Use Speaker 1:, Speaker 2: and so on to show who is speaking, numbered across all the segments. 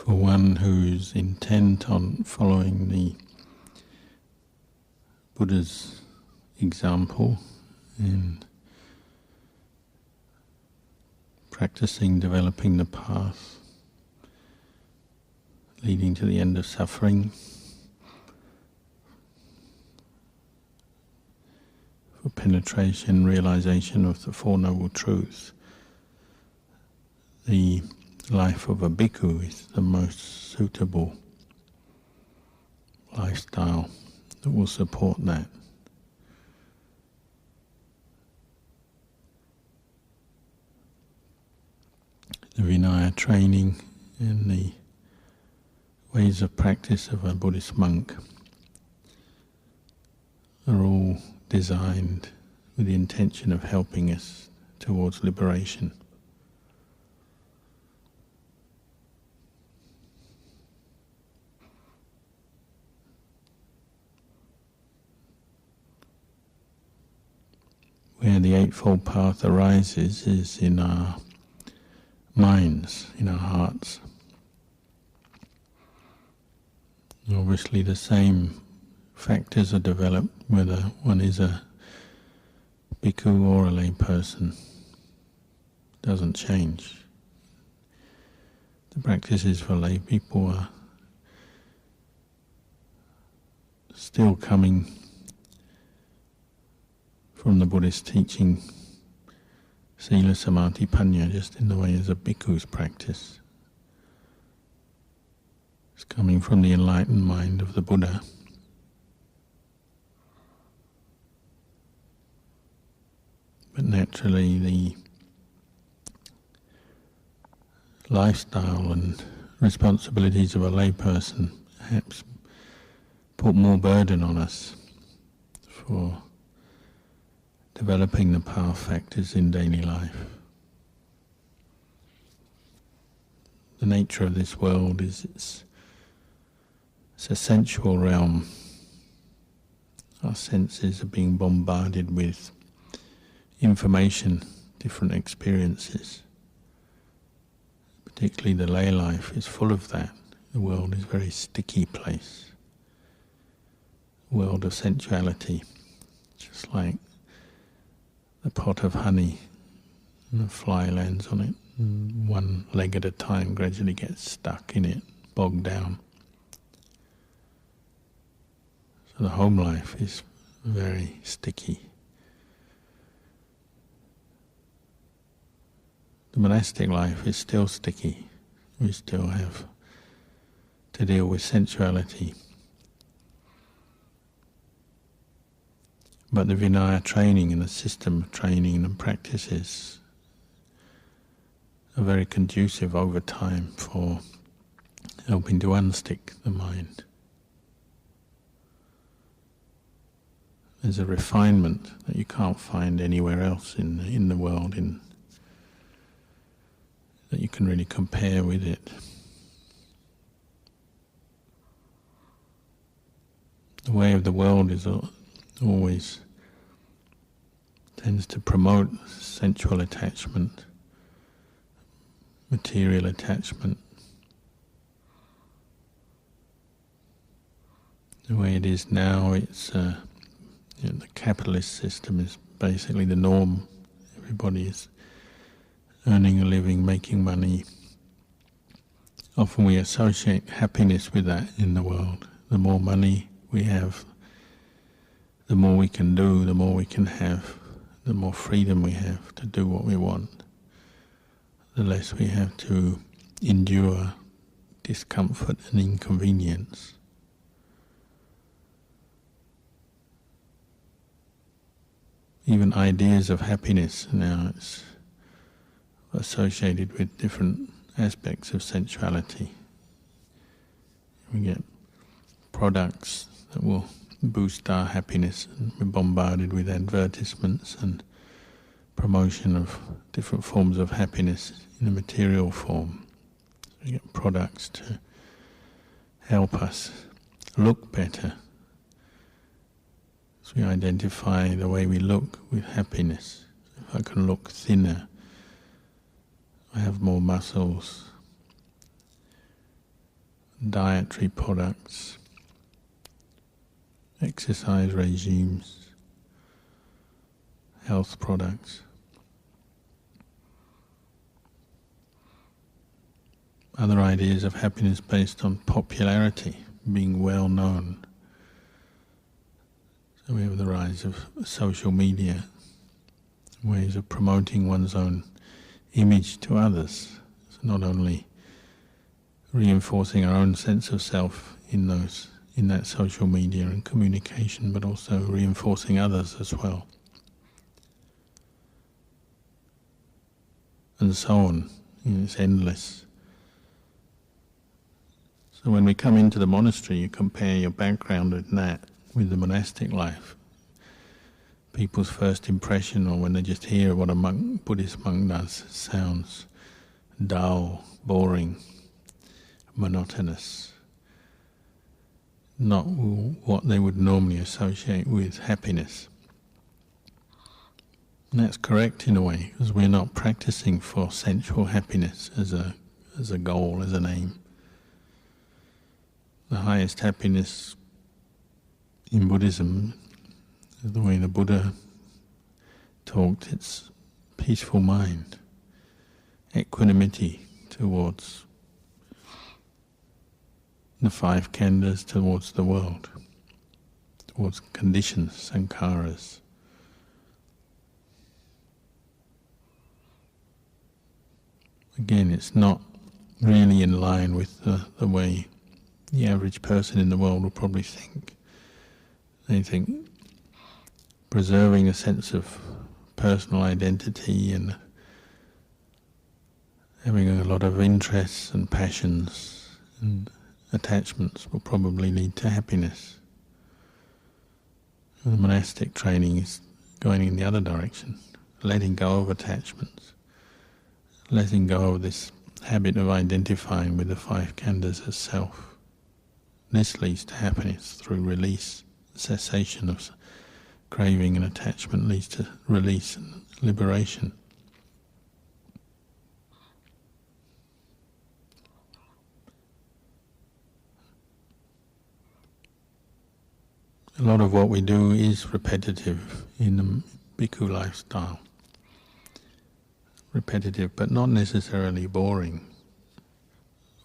Speaker 1: For one who's intent on following the Buddha's example and practicing, developing the path leading to the end of suffering, for penetration, realization of the Four Noble Truths, the life of a bhikkhu is the most suitable lifestyle that will support that. The Vinaya training and the ways of practice of a Buddhist monk are all designed with the intention of helping us towards liberation. Where the Eightfold Path arises is in our minds, in our hearts. Obviously the same factors are developed whether one is a bhikkhu or a lay person. Doesn't change. The practices for lay people are still coming from the Buddhist teaching, Sila, Samadhi, Panya, just in the way as a bhikkhu's practice. It's coming from the enlightened mind of the Buddha. But naturally the lifestyle and responsibilities of a lay person perhaps put more burden on us for developing the path factors in daily life. The nature of this world is it's a sensual realm. Our senses are being bombarded with information, different experiences. Particularly the lay life is full of that. The world is a very sticky place. A world of sensuality, just like a pot of honey and a fly lands on it, and one leg at a time gradually gets stuck in it, bogged down. So the home life is very sticky. The monastic life is still sticky. We still have to deal with sensuality. But the Vinaya training and the system of training and practices are very conducive over time for helping to unstick the mind. There's a refinement that you can't find anywhere else in the world that you can really compare with it. The way of the world is always tends to promote sensual attachment, material attachment. The way it is now, it's the capitalist system is basically the norm. Everybody is earning a living, making money. Often we associate happiness with that in the world. The more money we have, the more we can do, the more we can have, the more freedom we have to do what we want, the less we have to endure discomfort and inconvenience. Even ideas of happiness now it's associated with different aspects of sensuality. We get products that will boost our happiness, and we're bombarded with advertisements and promotion of different forms of happiness in a material form. We get products to help us look better. So we identify the way we look with happiness. If I can look thinner, I have more muscles, dietary products, exercise regimes, health products. Other ideas of happiness based on popularity, being well known. So we have the rise of social media, ways of promoting one's own image to others. So not only reinforcing our own sense of self in that social media and communication, but also reinforcing others as well. And so on. It's endless. So when we come into the monastery, you compare your background with the monastic life. People's first impression, or when they just hear what a Buddhist monk does, sounds dull, boring, monotonous. Not what they would normally associate with happiness. And that's correct in a way, because we're not practicing for sensual happiness as a goal, as an aim. The highest happiness in Buddhism, the way the Buddha talked, it's peaceful mind, equanimity towards the five khandhas, towards the world, towards conditions, sankharas. Again, it's not really in line with the way the average person in the world will probably think. They think preserving a sense of personal identity and having a lot of interests and passions and attachments will probably lead to happiness. And the monastic training is going in the other direction, letting go of attachments, letting go of this habit of identifying with the five khandhas as self. This leads to happiness through release. Cessation of craving and attachment leads to release and liberation. A lot of what we do is repetitive in the bhikkhu lifestyle. Repetitive, but not necessarily boring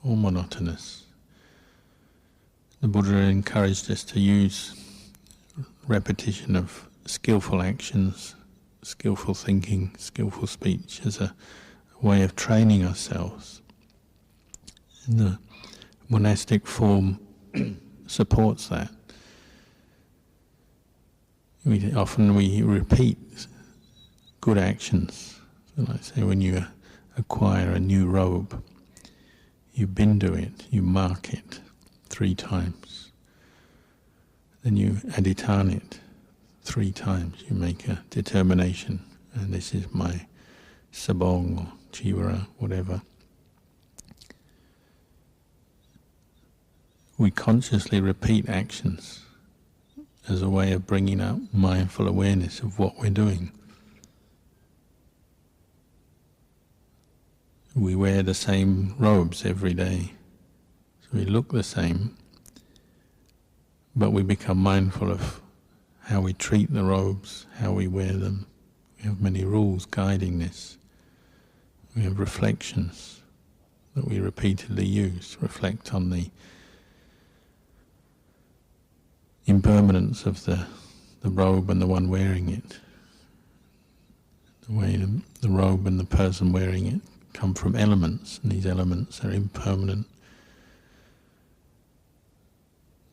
Speaker 1: or monotonous. The Buddha encouraged us to use repetition of skillful actions, skillful thinking, skillful speech as a way of training ourselves. And the monastic form supports that. Often we repeat good actions. So like say when you acquire a new robe, you bindu it, you mark it 3 times. Then you adhitāna it 3 times. You make a determination, and this is my sabong or chivara, whatever. We consciously repeat actions as a way of bringing up mindful awareness of what we're doing. We wear the same robes every day. We look the same, but we become mindful of how we treat the robes, how we wear them. We have many rules guiding this. We have reflections that we repeatedly use, reflect on the impermanence of the robe and the one wearing it. The way the robe and the person wearing it come from elements, and these elements are impermanent,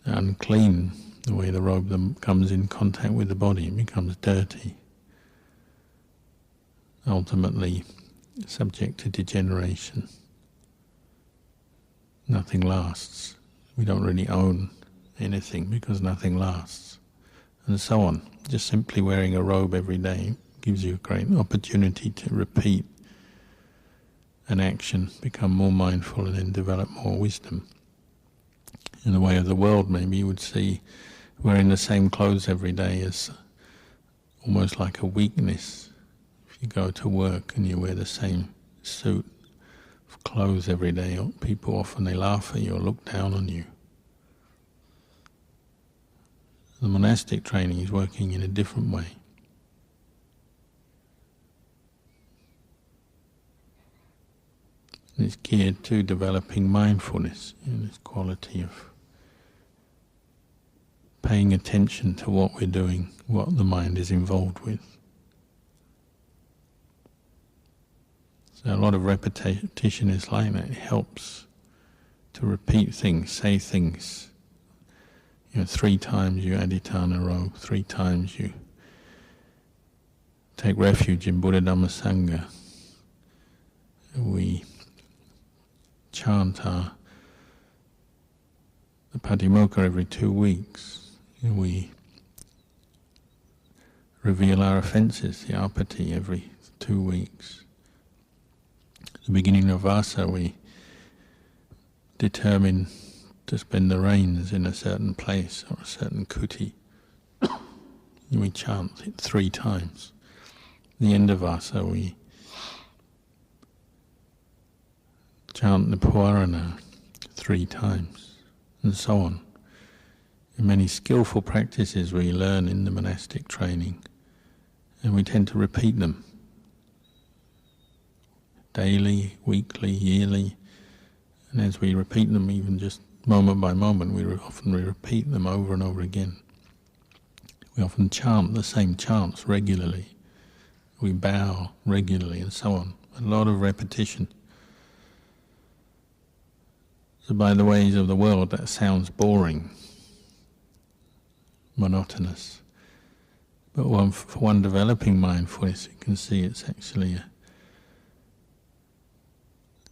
Speaker 1: unclean. The way the robe comes in contact with the body, it becomes dirty, ultimately subject to degeneration. Nothing lasts. We don't really own anything because nothing lasts, and so on. Just simply wearing a robe every day gives you a great opportunity to repeat an action, become more mindful, and then develop more wisdom. In the way of the world, maybe you would see wearing the same clothes every day as almost like a weakness. If you go to work and you wear the same suit of clothes every day, people often they laugh at you or look down on you. The monastic training is working in a different way. It's geared to developing mindfulness, this quality of paying attention to what we're doing, what the mind is involved with. So a lot of repetition is like that. It helps to repeat things, say things. 3 times you adhitthana row, 3 times you take refuge in Buddha Dhamma Sangha. We chant the Patimokkha every 2 weeks. We reveal our offences, the apati, every 2 weeks. At the beginning of Vasa we determine to spend the rains in a certain place or a certain kuti. We chant it 3 times. At the end of Vasa we chant the Purana 3 times, and so on. In many skillful practices we learn in the monastic training, and we tend to repeat them daily, weekly, yearly, and as we repeat them, even just moment by moment, we often repeat them over and over again. We often chant the same chants regularly. We bow regularly, and so on. A lot of repetition. So by the ways of the world, that sounds boring, monotonous. But for one developing mindfulness, you can see it's actually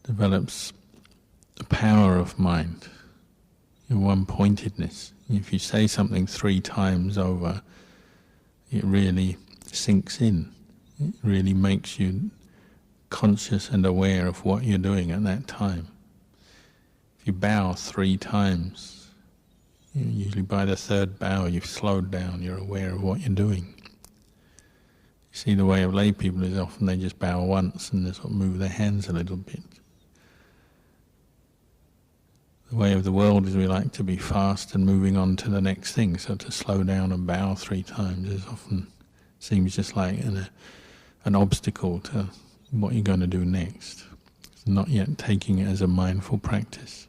Speaker 1: develops the power of mind, one-pointedness. If you say something 3 times over, it really sinks in. It really makes you conscious and aware of what you're doing at that time. If you bow 3 times, usually by the 3rd bow you've slowed down, you're aware of what you're doing. You see, the way of lay people is often they just bow once and they sort of move their hands a little bit. The way of the world is we like to be fast and moving on to the next thing, so to slow down and bow 3 times is often seems just like an obstacle to what you're going to do next. It's not yet taking it as a mindful practice.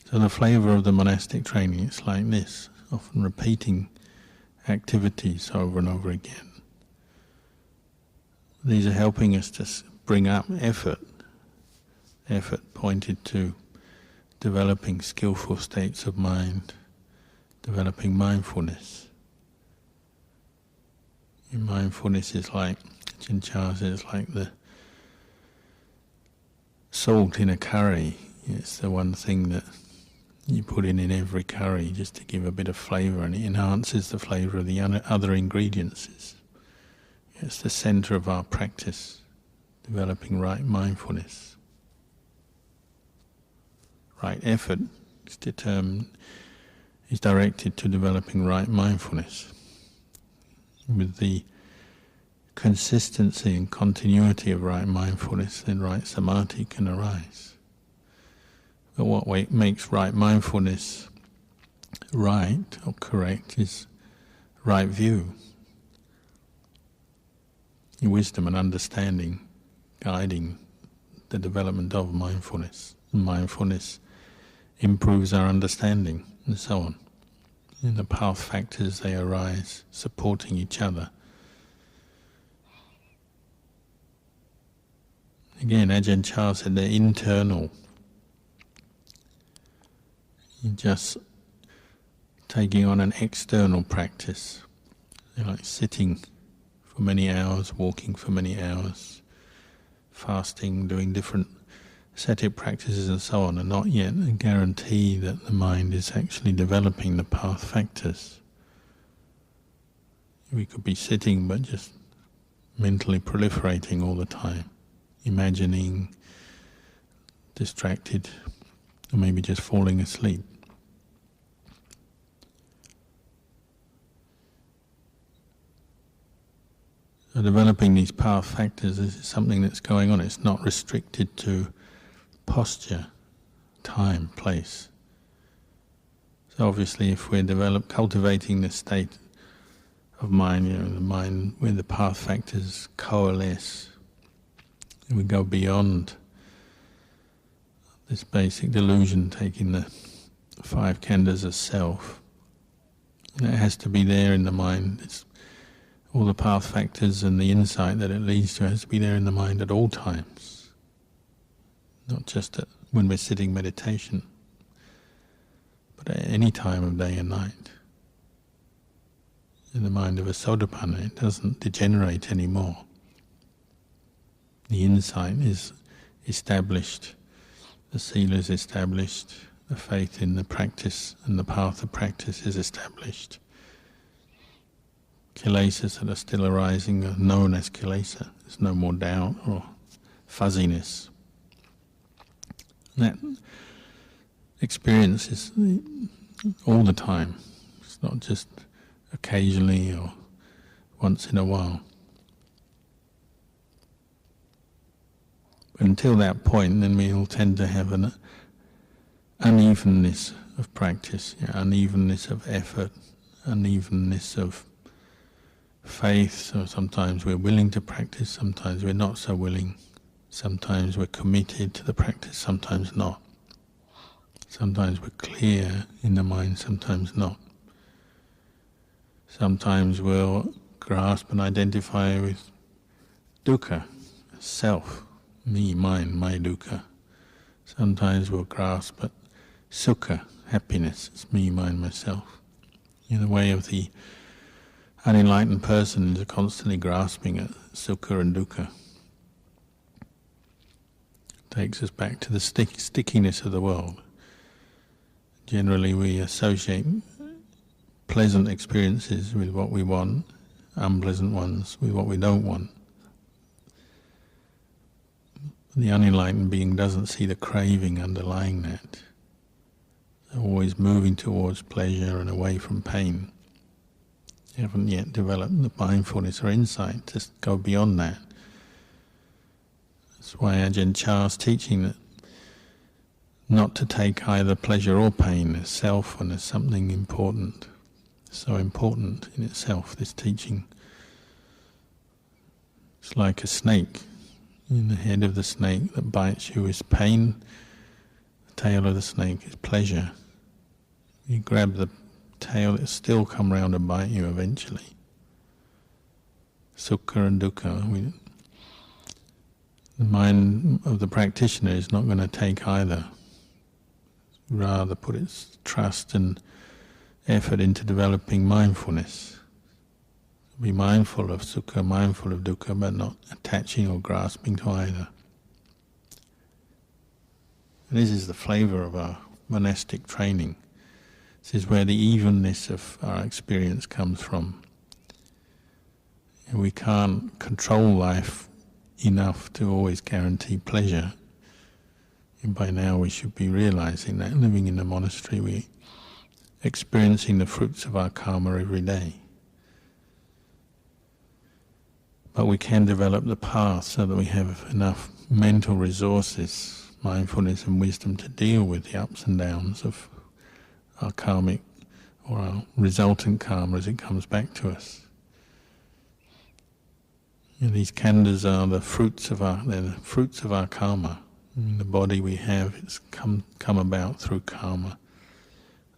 Speaker 1: So the flavour of the monastic training is like this, often repeating activities over and over again. These are helping us to bring up effort pointed to developing skillful states of mind, developing mindfulness. And mindfulness is like, Ajahn says, it's like the salt in a curry. It's the one thing that you put in every curry just to give a bit of flavour, and it enhances the flavour of the other ingredients. It's the centre of our practice, developing right mindfulness. Right effort is directed to developing right mindfulness. With the consistency and continuity of right mindfulness, then right samadhi can arise. But what makes right mindfulness right or correct is right view, wisdom and understanding guiding the development of mindfulness. Mindfulness improves our understanding, and so on. In the path factors, they arise supporting each other. Again, Ajahn said they're internal. You're just taking on an external practice. You're like sitting for many hours, walking for many hours, fasting, doing different ascetic practices and so on, are not yet a guarantee that the mind is actually developing the path factors. We could be sitting but just mentally proliferating all the time, imagining, distracted, or maybe just falling asleep. So developing these path factors is something that's going on. It's not restricted to posture, time, place. So obviously if we're cultivating this state of mind, the mind where the path factors coalesce, and we go beyond this basic delusion, taking the 5 khandhas as self. And it has to be there in the mind. All the path factors and the insight that it leads to has to be there in the mind at all times, not just when we're sitting meditation, but at any time of day and night. In the mind of a Sotapanna, it doesn't degenerate anymore. The insight is established, the sila is established, the faith in the practice and the path of practice is established. Kilesas that are still arising are known as kilesa. There's no more doubt or fuzziness. That experience is all the time. It's not just occasionally or once in a while. But until that point, then we'll tend to have an unevenness of practice, unevenness of effort, unevenness of faith. So sometimes we're willing to practice, sometimes we're not so willing. Sometimes we're committed to the practice, sometimes not. Sometimes we're clear in the mind, sometimes not. Sometimes we'll grasp and identify with dukkha, self, me, mine, my dukkha. Sometimes we'll grasp at sukha, happiness, it's me, mine, myself. In the way of the unenlightened person is constantly grasping at sukha and dukkha. Takes us back to the stickiness of the world. Generally we associate pleasant experiences with what we want, unpleasant ones with what we don't want. The unenlightened being doesn't see the craving underlying that. They're always moving towards pleasure and away from pain. They haven't yet developed the mindfulness or insight to go beyond that. That's why Ajahn Chah's teaching that not to take either pleasure or pain as self and as something important. So important in itself, this teaching. It's like a snake. In the head of the snake that bites you is pain, the tail of the snake is pleasure. You grab the tail, it'll still come round and bite you eventually. Sukha and dukkha. The mind of the practitioner is not going to take either. Rather put its trust and effort into developing mindfulness. Be mindful of sukha, mindful of dukkha, but not attaching or grasping to either. And this is the flavour of our monastic training. This is where the evenness of our experience comes from. And we can't control life enough to always guarantee pleasure. And by now we should be realising that living in a monastery, we're experiencing the fruits of our karma every day. But we can develop the path so that we have enough mental resources, mindfulness and wisdom to deal with the ups and downs of our karmic or our resultant karma as it comes back to us. These khandhas are the fruits of our karma. The body we have, it's come about through karma.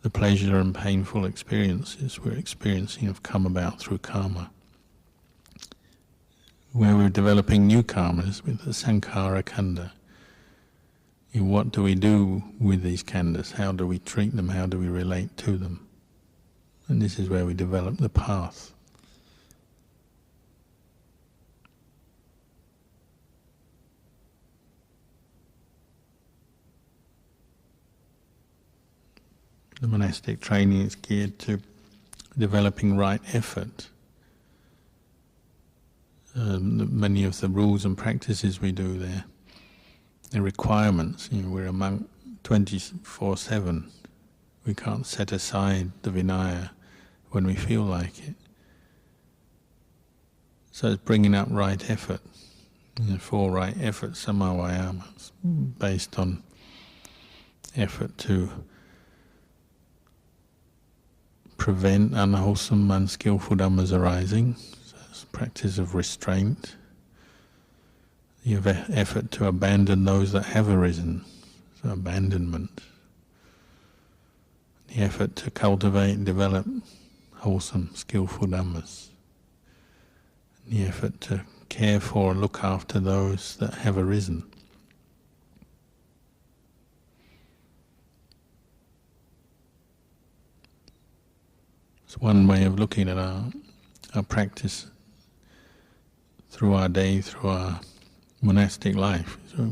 Speaker 1: The pleasure and painful experiences we're experiencing have come about through karma. Where we're developing new karmas with the sankhara khandha. What do we do with these khandhas? How do we treat them? How do we relate to them? And this is where we develop the path. The monastic training is geared to developing right effort. Many of the rules and practices we do there, the requirements, we're a monk 24/7. We can't set aside the Vinaya when we feel like it. So it's bringing up right effort. Four right efforts, samma vayama, based on effort to prevent unwholesome, unskillful dhammas arising. So it's practice of restraint. The effort to abandon those that have arisen, so abandonment. The effort to cultivate and develop wholesome, skillful dhammas. The effort to care for and look after those that have arisen. It's one way of looking at our practice through our day, through our monastic life. So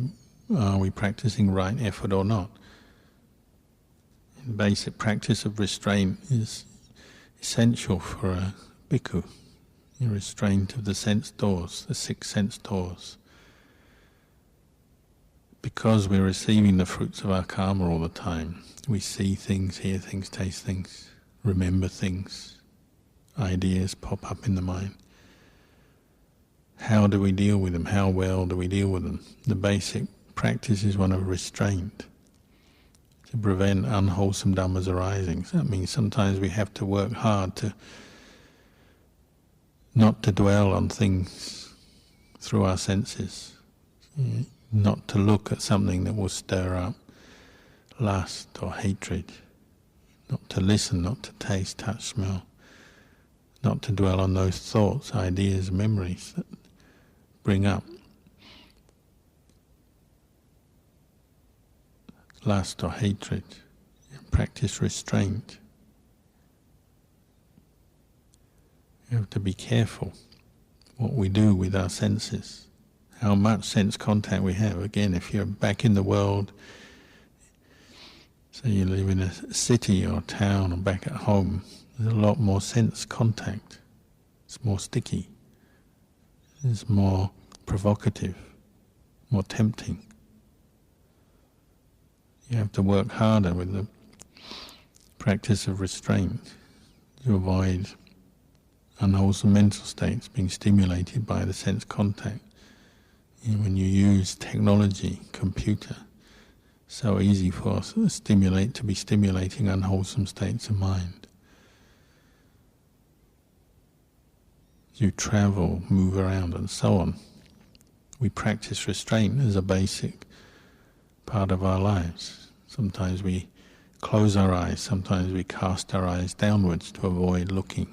Speaker 1: are we practicing right effort or not? The basic practice of restraint is essential for a bhikkhu. The restraint of the sense doors, the 6 sense doors. Because we're receiving the fruits of our karma all the time, we see things, hear things, taste things, remember things, ideas pop up in the mind. How do we deal with them? How well do we deal with them? The basic practice is one of restraint, to prevent unwholesome dhammas arising. So that means sometimes we have to work hard to not to dwell on things through our senses, not to look at something that will stir up lust or hatred, not to listen, not to taste, touch, smell, not to dwell on those thoughts, ideas, memories that bring up lust or hatred. Practice restraint. We have to be careful what we do with our senses, how much sense contact we have. Again, if you're back in the world, so you live in a city or town or back at home, there's a lot more sense contact. It's more sticky. It's more provocative, more tempting. You have to work harder with the practice of restraint to avoid unwholesome mental states being stimulated by the sense contact. When you use technology, computer, so easy for us to be stimulating unwholesome states of mind. You travel, move around and so on. We practice restraint as a basic part of our lives. Sometimes we close our eyes, sometimes we cast our eyes downwards to avoid looking.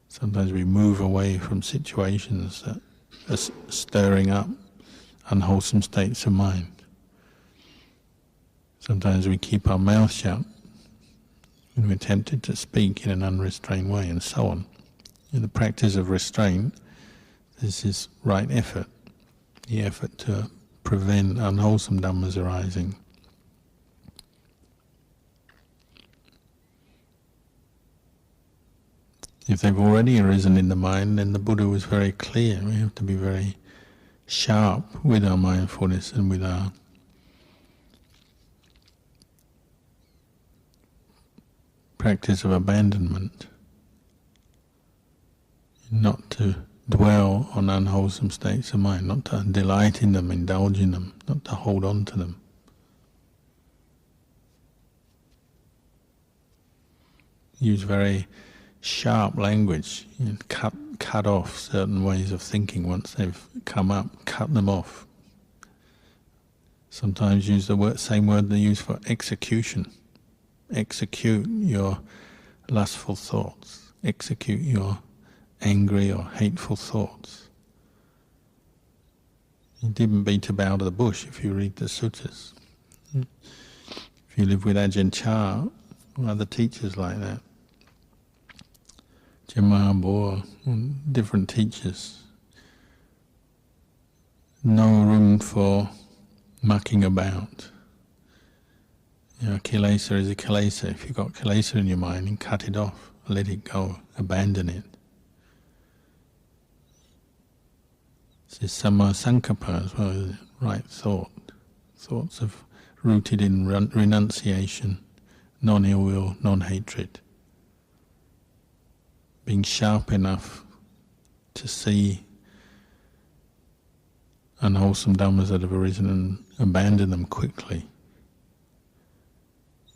Speaker 1: Sometimes we move away from situations that are stirring up unwholesome states of mind. Sometimes we keep our mouth shut when we're tempted to speak in an unrestrained way, and so on. In the practice of restraint, this is right effort, the effort to prevent unwholesome dhammas arising. If they've already arisen in the mind, then the Buddha was very clear. We have to be very sharp with our mindfulness and with our practice of abandonment. Not to dwell on unwholesome states of mind, not to delight in them, indulge in them, not to hold on to them. Use very sharp language, cut off certain ways of thinking once they've come up, cut them off. Sometimes use the same word they use for execution. Execute your lustful thoughts, execute your angry or hateful thoughts. You didn't beat about the bush if you read the suttas. If you live with Ajahn or other teachers like that, Jama, Boa, different teachers, no room for mucking about. Kilesa is a kilesa. If you've got kilesa in your mind, then cut it off, let it go, abandon it. This is samma sankappa as well, right thought. Thoughts rooted in renunciation, non-ill will, non-hatred. Being sharp enough to see unwholesome dhammas that have arisen and abandon them quickly.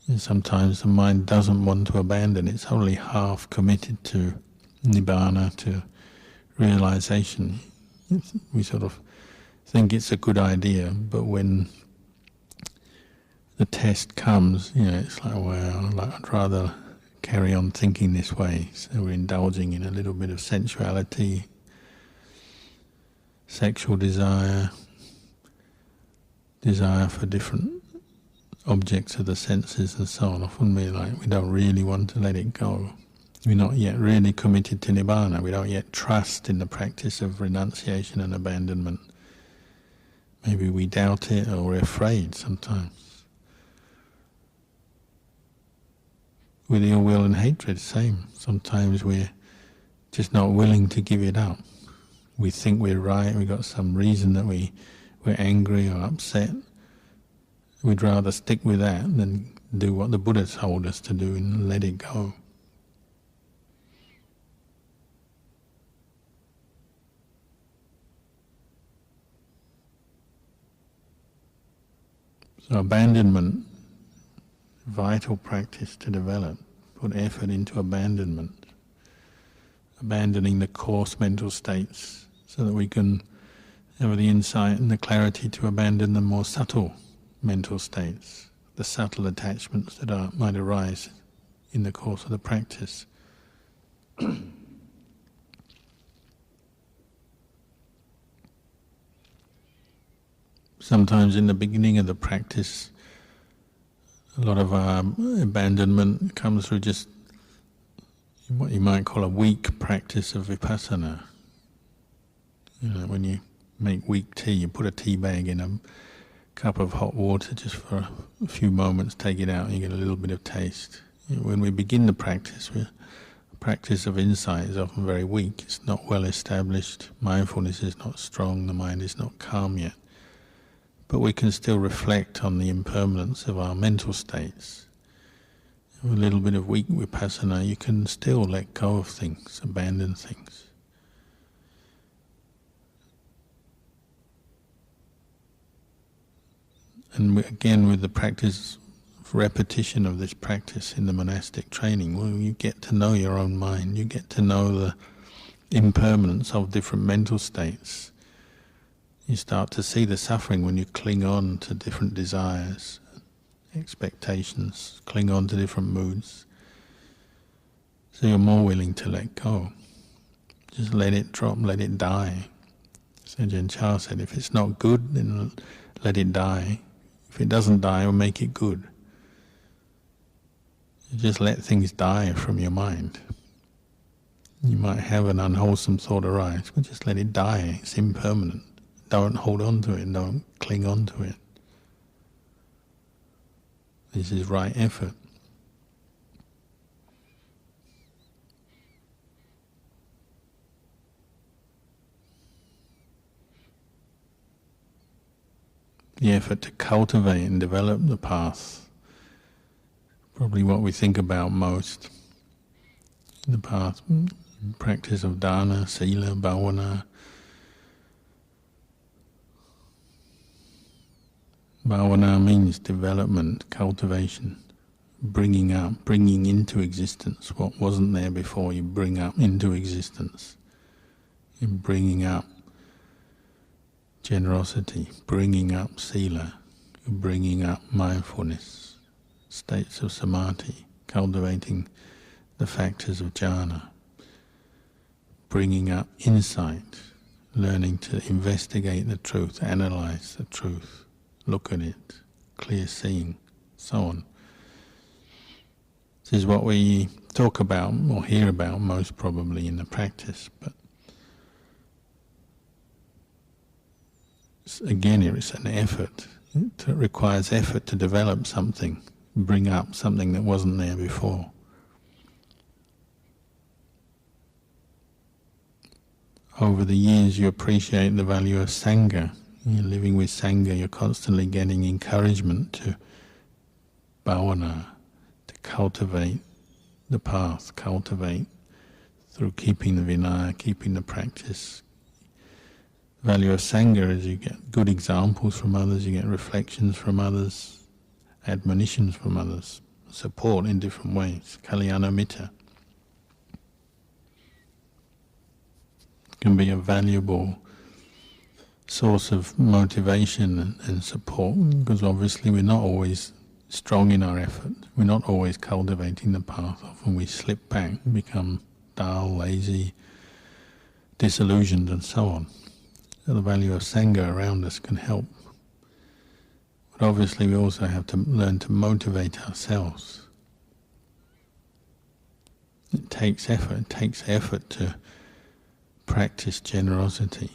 Speaker 1: And sometimes the mind doesn't want to abandon, it's only half committed to nibbana, to realization. We sort of think it's a good idea, but when the test comes, it's like, well, I'd rather carry on thinking this way. So we're indulging in a little bit of sensuality, sexual desire for different objects of the senses and so on. Often we don't really want to let it go. We're not yet really committed to nibbana. We don't yet trust in the practice of renunciation and abandonment. Maybe we doubt it, or we're afraid sometimes. With ill will and hatred, same. Sometimes we're just not willing to give it up. We think we're right, we've got some reason that we're angry or upset. We'd rather stick with that than do what the Buddha told us to do and let it go. So abandonment, vital practice to develop. Put effort into abandonment. Abandoning the coarse mental states so that we can have the insight and the clarity to abandon the more subtle mental states, the subtle attachments that might arise in the course of the practice. Sometimes in the beginning of the practice, a lot of our abandonment comes through just what you might call a weak practice of vipassana. When you make weak tea, you put a tea bag in a cup of hot water just for a few moments, take it out and you get a little bit of taste. When we begin the practice of insight is often very weak, it's not well established, mindfulness is not strong, the mind is not calm yet. But we can still reflect on the impermanence of our mental states. With a little bit of weak vipassana, you can still let go of things, abandon things. And again, with the practice of repetition of this practice in the monastic training, well, you get to know your own mind, you get to know the impermanence of different mental states. You start to see the suffering when you cling on to different desires, expectations, cling on to different moods. So you're more willing to let go. Just let it drop, let it die. As Ajahn Chah said, if it's not good, then let it die. If it doesn't die, we'll make it good. You just let things die from your mind. You might have an unwholesome thought arise, but just let it die. It's impermanent. Don't hold on to it, don't cling on to it. This is right effort. The effort to cultivate and develop the path, probably what we think about most. The path, practice of dana, sila, bhavana. Bhavana means development, cultivation, bringing up, bringing into existence what wasn't there before. You bring up into existence. You're bringing up generosity, bringing up sila, bringing up mindfulness, states of samadhi, cultivating the factors of jhana, bringing up insight, learning to investigate the truth, analyze the truth, look at it, clear seeing, so on. This is what we talk about or hear about most probably in the practice, but again, it's an effort. It requires effort to develop something, bring up something that wasn't there before. Over the years, you appreciate the value of sangha. You're living with sangha, you're constantly getting encouragement to bhavana, to cultivate the path, cultivate through keeping the Vinaya, keeping the practice. The value of Sangha is you get good examples from others, you get reflections from others, admonitions from others, support in different ways. Kalyano Mitta can be a valuable source of motivation and support, because obviously we're not always strong in our effort. We're not always cultivating the path. Often we slip back, become dull, lazy, disillusioned and so on. So the value of Sangha around us can help. But obviously we also have to learn to motivate ourselves. It takes effort. It takes effort to practice generosity.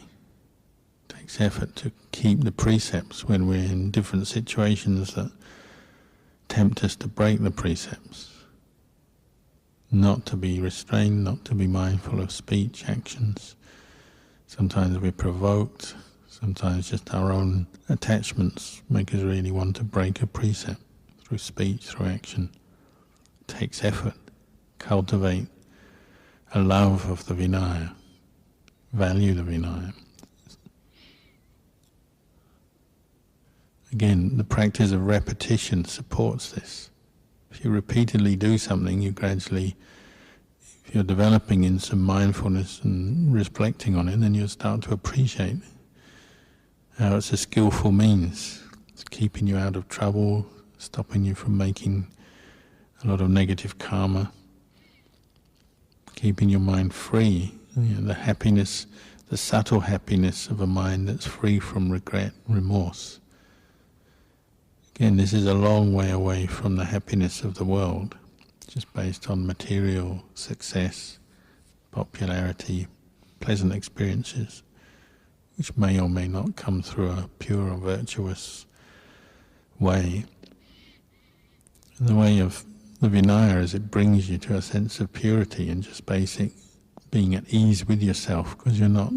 Speaker 1: It takes effort to keep the precepts when we're in different situations that tempt us to break the precepts. Not to be restrained, not to be mindful of speech, actions. Sometimes we're provoked, sometimes just our own attachments make us really want to break a precept through speech, through action. It takes effort. Cultivate a love of the Vinaya. Value the Vinaya. Again, the practice of repetition supports this. If you repeatedly do something, you gradually, if you're developing in some mindfulness and reflecting on it, then you'll start to appreciate how it's a skillful means. It's keeping you out of trouble, stopping you from making a lot of negative karma, keeping your mind free. The happiness, the subtle happiness of a mind that's free from regret, remorse. Again, this is a long way away from the happiness of the world, just based on material success, popularity, pleasant experiences, which may or may not come through a pure or virtuous way. And the way of the Vinaya is it brings you to a sense of purity and just basic being at ease with yourself, because you're not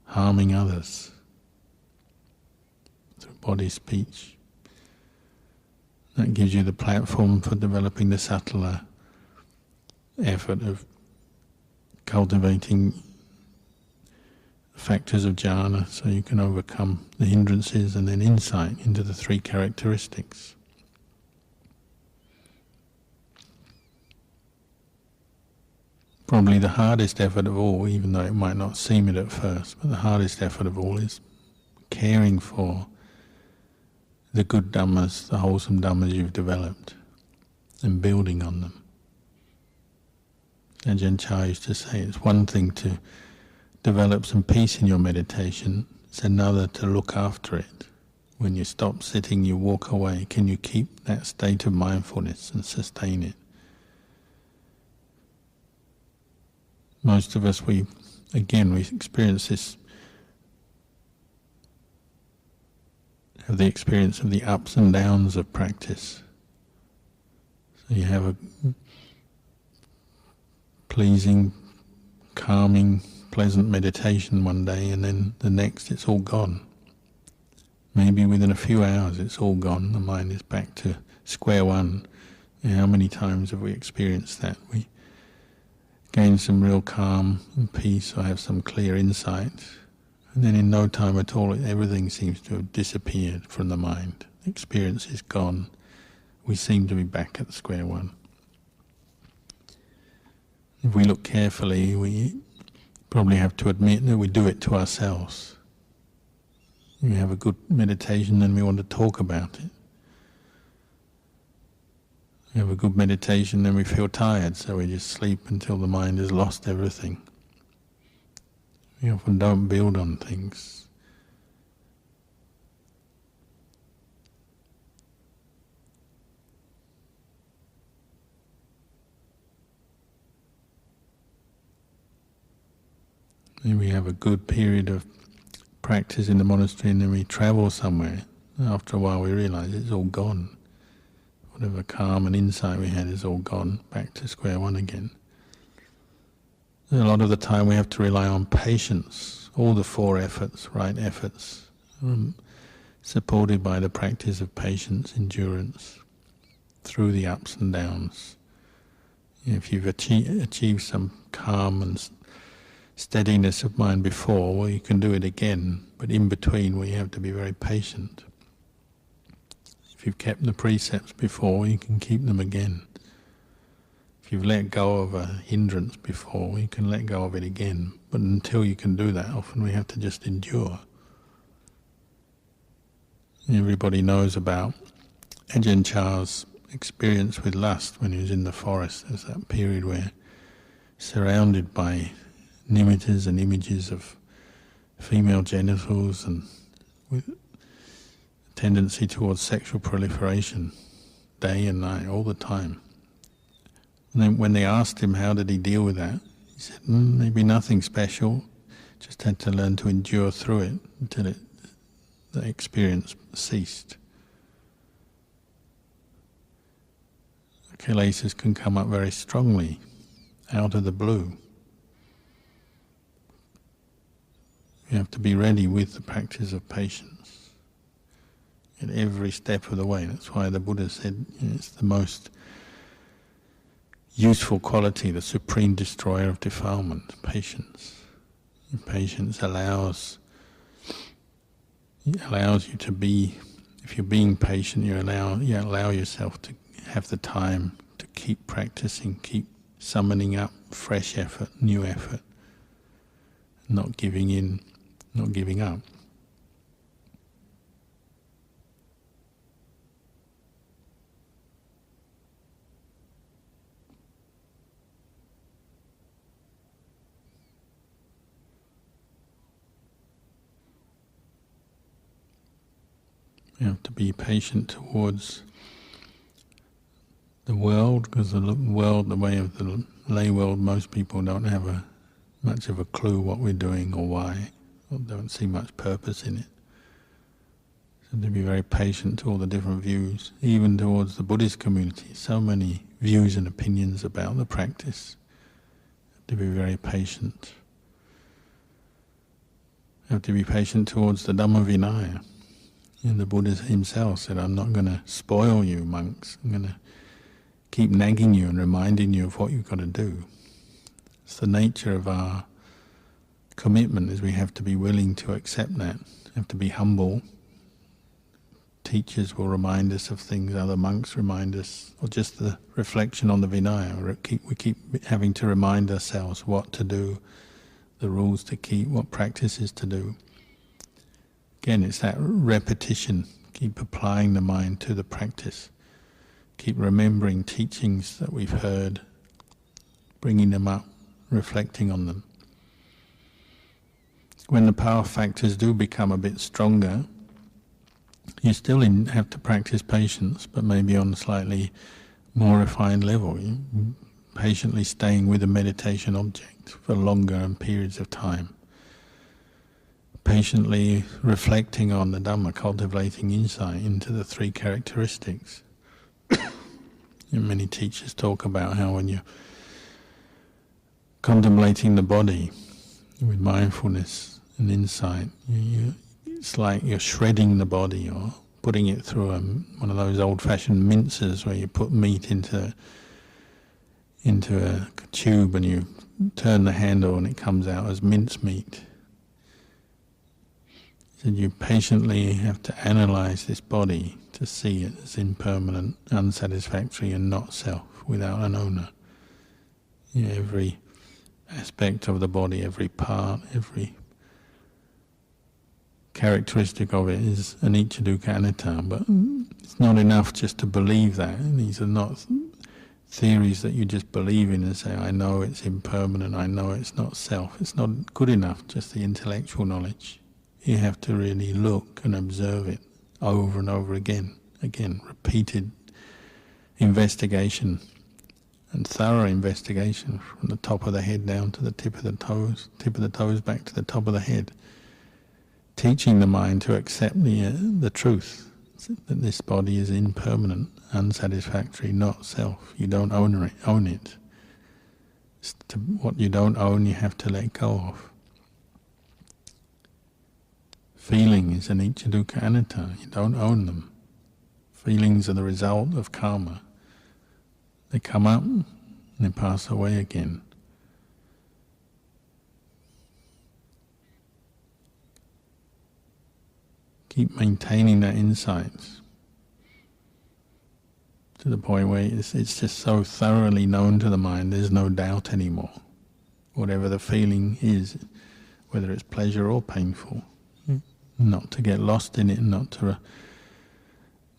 Speaker 1: harming others through body, speech. That gives you the platform for developing the subtler effort of cultivating factors of jhana, so you can overcome the hindrances, and then insight into the three characteristics. Probably the hardest effort of all, even though it might not seem it at first, but the hardest effort of all is caring for the good dhammas, the wholesome dhammas you've developed, and building on them. Ajahn Chah used to say, it's one thing to develop some peace in your meditation, it's another to look after it. When you stop sitting, you walk away. Can you keep that state of mindfulness and sustain it? Most of us, we experience this, have the experience of the ups and downs of practice. So you have a pleasing, calming, pleasant meditation one day, and then the next it's all gone. Maybe within a few hours it's all gone, the mind is back to square one. How many times have we experienced that? We gain some real calm and peace, or have some clear insight, and then in no time at all everything seems to have disappeared from the mind. The experience is gone. We seem to be back at square one. If we look carefully, we probably have to admit that we do it to ourselves. We have a good meditation and we want to talk about it. We have a good meditation and we feel tired, so we just sleep until the mind has lost everything. We often don't build on things. And we have a good period of practice in the monastery, and then we travel somewhere. After a while we realize it's all gone. Whatever calm and insight we had is all gone, back to square one again. And a lot of the time we have to rely on patience, all the four efforts, right efforts, supported by the practice of patience, endurance, through the ups and downs. If you've achieved some calm and steadiness of mind before, well, you can do it again. But in between, we have to be very patient. If you've kept the precepts before, you can keep them again. If you've let go of a hindrance before, you can let go of it again. But until you can do that, often we have to just endure. Everybody knows about Ajahn experience with lust when he was in the forest. There's that period where, surrounded by nimittas and images of female genitals and with a tendency towards sexual proliferation, day and night, all the time. And then when they asked him how did he deal with that, he said, maybe nothing special, just had to learn to endure through it until the experience ceased. Kilesas can come up very strongly, out of the blue. You have to be ready with the practice of patience at every step of the way. That's why the Buddha said it's the most useful quality, the supreme destroyer of defilement, patience. And patience allows you to be, if you're being patient, you allow yourself to have the time to keep practicing, keep summoning up fresh effort, new effort, not giving in, not giving up. You have to be patient towards the world, because the world, the way of the lay world, most people don't have much of a clue what we're doing or why, or don't see much purpose in it. So to be very patient to all the different views, even towards the Buddhist community, so many views and opinions about the practice. To be very patient. You have to be patient towards the Dhamma Vinaya. And the Buddha himself said, I'm not going to spoil you, monks. I'm going to keep nagging you and reminding you of what you've got to do. It's the nature of our commitment, is we have to be willing to accept that. We have to be humble. Teachers will remind us of things, other monks remind us, or just the reflection on the Vinaya. We keep having to remind ourselves what to do, the rules to keep, what practices to do. Again, it's that repetition. Keep applying the mind to the practice. Keep remembering teachings that we've heard, bringing them up, reflecting on them. When the power factors do become a bit stronger, you still have to practice patience, but maybe on a slightly more refined level. You're patiently staying with a meditation object for longer periods of time. Patiently reflecting on the Dhamma, cultivating insight into the three characteristics. Many teachers talk about how when you're contemplating the body with mindfulness and insight, it's like you're shredding the body or putting it through one of those old-fashioned mincers where you put meat into a tube and you turn the handle and it comes out as mincemeat. So you patiently have to analyze this body to see it as impermanent, unsatisfactory and not self, without an owner. Every aspect of the body, every part, every characteristic of it is anicca dukkha anatta, but it's not enough just to believe that. These are not theories that you just believe in and say, I know it's impermanent, I know it's not self. It's not good enough, just the intellectual knowledge. You have to really look and observe it over and over again, repeated investigation and thorough investigation from the top of the head down to the tip of the toes back to the top of the head, teaching the mind to accept the truth, that this body is impermanent, unsatisfactory, not self. You don't own it. What you don't own, you have to let go of. Feeling is anicca dukkha anatta. You don't own them. Feelings are the result of karma. They come up, and they pass away again. Keep maintaining that insight to the point where it's just so thoroughly known to the mind, there's no doubt anymore. Whatever the feeling is, whether it's pleasure or painful, not to get lost in it, not to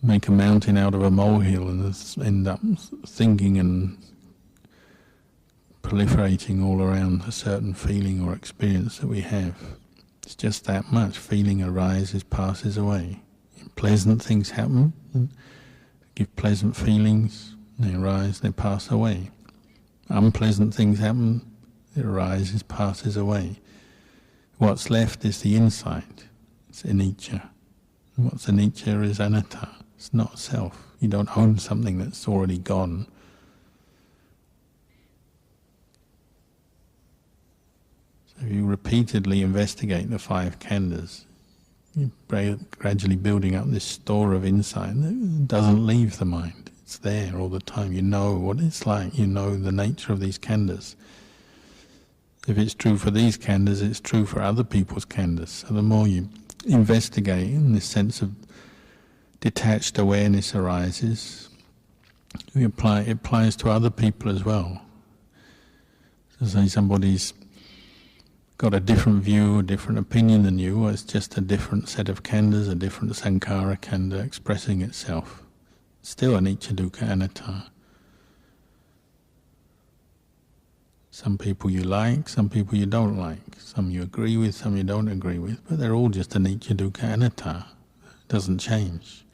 Speaker 1: make a mountain out of a molehill and end up thinking and proliferating all around a certain feeling or experience that we have. It's just that much. Feeling arises, passes away. Pleasant things happen, give pleasant feelings, they arise, they pass away. Unpleasant things happen, it arises, passes away. What's left is the insight. It's anicca. What's anicca is anatta. It's not self. You don't own something that's already gone. So if you repeatedly investigate the 5 khandhas, you're gradually building up this store of insight that doesn't leave the mind. It's there all the time. You know what it's like. You know the nature of these khandhas. If it's true for these khandhas, it's true for other people's khandhas. So the more you investigate, and this sense of detached awareness arises, it applies to other people as well. So say somebody's got a different view, a different opinion than you, or it's just a different set of khandhas, a different sankhara khandha expressing itself. Still anicca, dukkha, anatta. Some people you like, some people you don't like. Some you agree with, some you don't agree with. But they're all just anicca, dukkha, anatta. It doesn't change.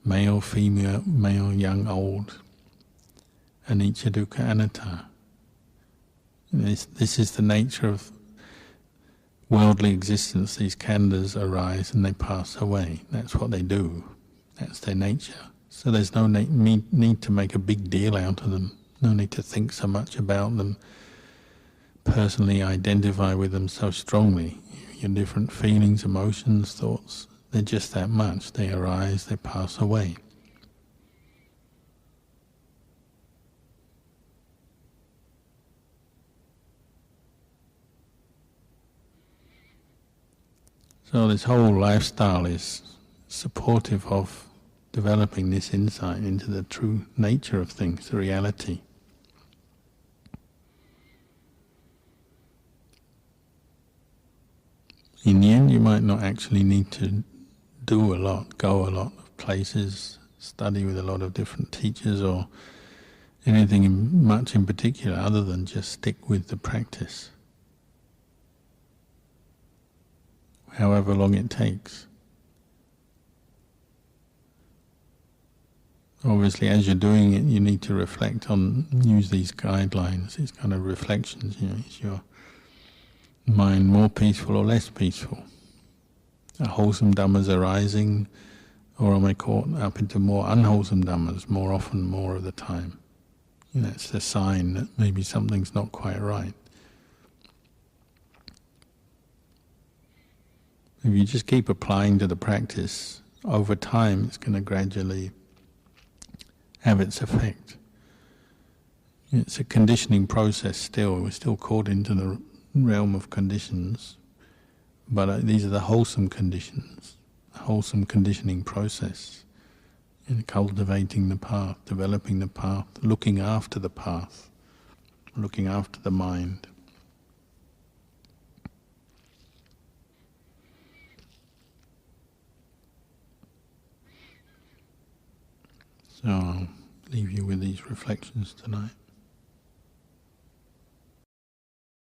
Speaker 1: Male, female, young, old. Anicca, dukkha, anatta. This is the nature of worldly existence. These khandhas arise and they pass away. That's what they do. That's their nature. So there's no need to make a big deal out of them. No need to think so much about them, personally identify with them so strongly. Your different feelings, emotions, thoughts, they're just that much. They arise, they pass away. So this whole lifestyle is supportive of developing this insight into the true nature of things, the reality. In the end, you might not actually need to do a lot, go a lot of places, study with a lot of different teachers or anything much in particular, other than just stick with the practice, however long it takes. Obviously, as you're doing it, you need to reflect on, use these guidelines, these kind of reflections. Is your mind more peaceful or less peaceful? Are wholesome dhammas arising, or am I caught up into more unwholesome dhammas more often, more of the time? That's a sign that maybe something's not quite right. If you just keep applying to the practice, over time it's going to gradually have its effect. It's a conditioning process still. We're still caught into the realm of conditions, but these are the wholesome conditions, the wholesome conditioning process in cultivating the path, developing the path, looking after the path, looking after the mind. So I'll leave you with these reflections tonight.